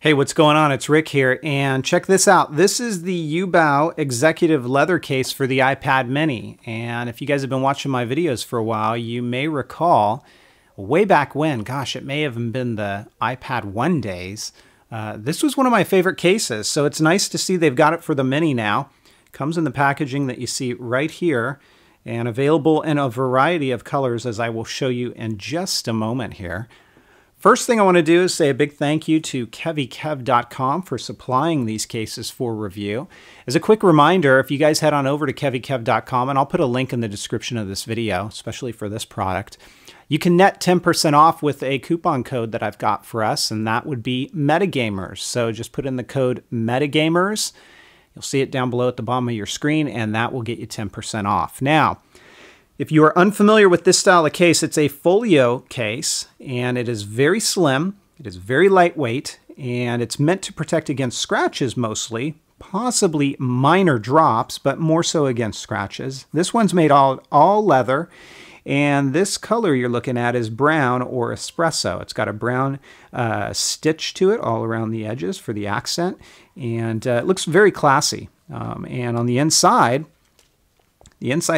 Hey, what's going on? It's Rick here, and check this out. This is the Yoobao Executive Leather case for the iPad mini, and if you guys have been watching my videos for a while, you may recall way back when, gosh, it may have been the iPad 1 days, this was one of my favorite cases, so it's nice to see they've got it for the mini now. Comes in the packaging that you see right here, and available in a variety of colors, as I will show you in just a moment here. First thing I want to do is say a big thank you to KevyKev.com for supplying these cases for review. As a quick reminder, if you guys head on over to KevyKev.com, and I'll put a link in the description of this video, especially for this product, you can net 10% off with a coupon code that I've got for us, and that would be Metagamers. So just put in the code Metagamers. You'll see it down below at the bottom of your screen, and that will get you 10% off. Now, if you are unfamiliar with this style of case, it's a folio case, and it is very slim, it is very lightweight, and it's meant to protect against scratches mostly, possibly minor drops, but more so against scratches. This one's made all leather, and this color you're looking at is brown or espresso. It's got a brown stitch to it all around the edges for the accent, and it looks very classy. And on the inside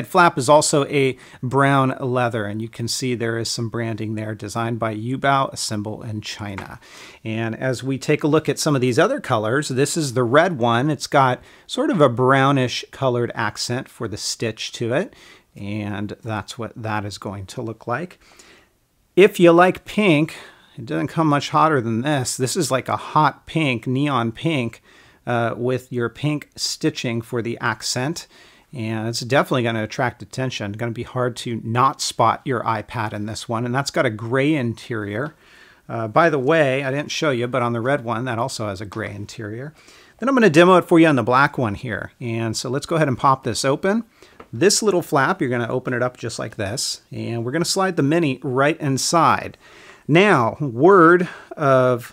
flap is also a brown leather, and you can see there is some branding there, designed by Yoobao, assembled in China. And as we take a look at some of these other colors, this is the red one. It's got sort of a brownish colored accent for the stitch to it, and that's what that is going to look like. If you like pink, it doesn't come much hotter than this. This is like a hot pink, neon pink, with your pink stitching for the accent. And it's definitely going to attract attention. It's going to be hard to not spot your iPad in this one. And that's got a gray interior. By the way, I didn't show you, but on the red one, that also has a gray interior. Then I'm going to demo it for you on the black one here. And so let's go ahead and pop this open. This little flap, you're going to open it up just like this. And we're going to slide the mini right inside. Now, word of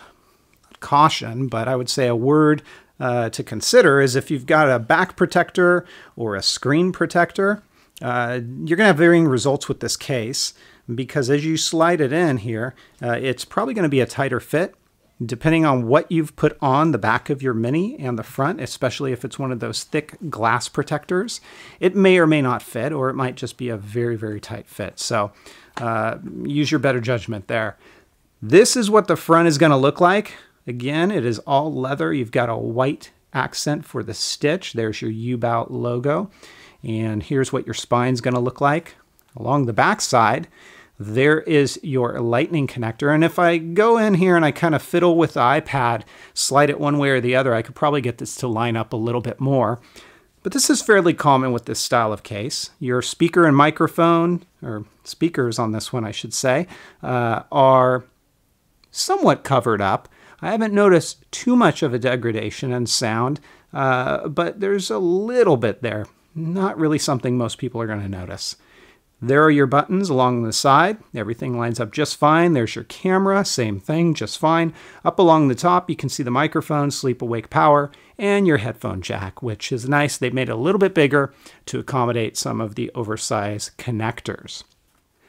caution, but I would say a word to consider is if you've got a back protector or a screen protector, you're going to have varying results with this case, because as you slide it in here, it's probably going to be a tighter fit depending on what you've put on the back of your mini and the front, especially if it's one of those thick glass protectors. It may or may not fit, or it might just be a very, very tight fit. So use your better judgment there. This is what the front is going to look like. Again, it is all leather. You've got a white accent for the stitch. There's your Yoobao logo. And here's what your spine's going to look like. Along the back side, there is your lightning connector. And if I go in here and I kind of fiddle with the iPad, slide it one way or the other, I could probably get this to line up a little bit more. But this is fairly common with this style of case. Your speaker and microphone, or speakers on this one, I should say, are somewhat covered up. I haven't noticed too much of a degradation in sound, but there's a little bit there. Not really something most people are going to notice. There are your buttons along the side. Everything lines up just fine. There's your camera, same thing, just fine. Up along the top, you can see the microphone, sleep awake power, and your headphone jack, which is nice. They've made it a little bit bigger to accommodate some of the oversized connectors.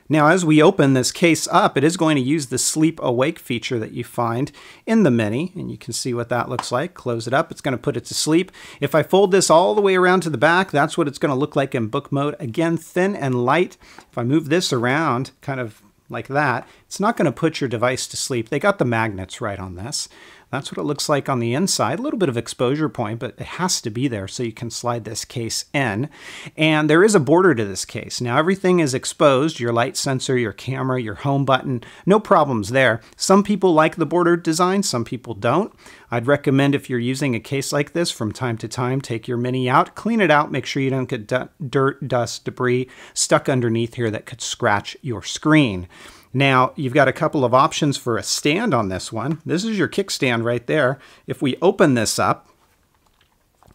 Now, as we open this case up, it is going to use the sleep awake feature that you find in the mini, and you can see what that looks like. Close it up, it's going to put it to sleep. If I fold this all the way around to the back, that's what it's going to look like in book mode. Again, thin and light. If I move this around, kind of like that, it's not going to put your device to sleep. They got the magnets right on this. That's what it looks like on the inside. A little bit of exposure point, but it has to be there so you can slide this case in. And there is a border to this case. Now everything is exposed, your light sensor, your camera, your home button, no problems there. Some people like the border design, some people don't. I'd recommend, if you're using a case like this, from time to time, take your mini out, clean it out, make sure you don't get dirt, dust, debris stuck underneath here that could scratch your screen. Now, you've got a couple of options for a stand on this one. This is your kickstand right there. If we open this up,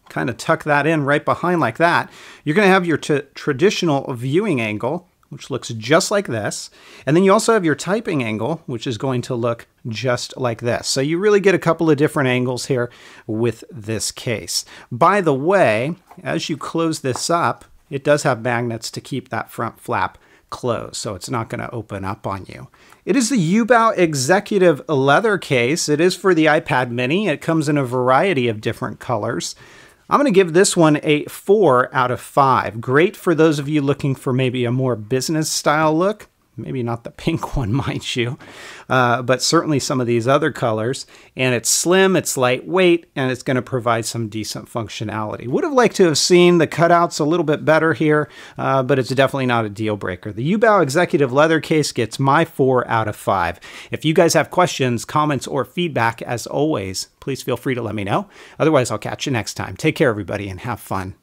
kind of tuck that in right behind like that, you're going to have your traditional viewing angle, which looks just like this. And then you also have your typing angle, which is going to look just like this. So you really get a couple of different angles here with this case. By the way, as you close this up, it does have magnets to keep that front flap closed, so it's not going to open up on you. It is the Yoobao Executive Leather case. It is for the iPad mini. It comes in a variety of different colors. I'm going to give this one a 4 out of 5. Great for those of you looking for maybe a more business style look. Maybe not the pink one, mind you, but certainly some of these other colors. And it's slim, it's lightweight, and it's going to provide some decent functionality. Would have liked to have seen the cutouts a little bit better here, but it's definitely not a deal breaker. The Yoobao Executive Leather case gets my 4 out of 5. If you guys have questions, comments, or feedback, as always, please feel free to let me know. Otherwise, I'll catch you next time. Take care, everybody, and have fun.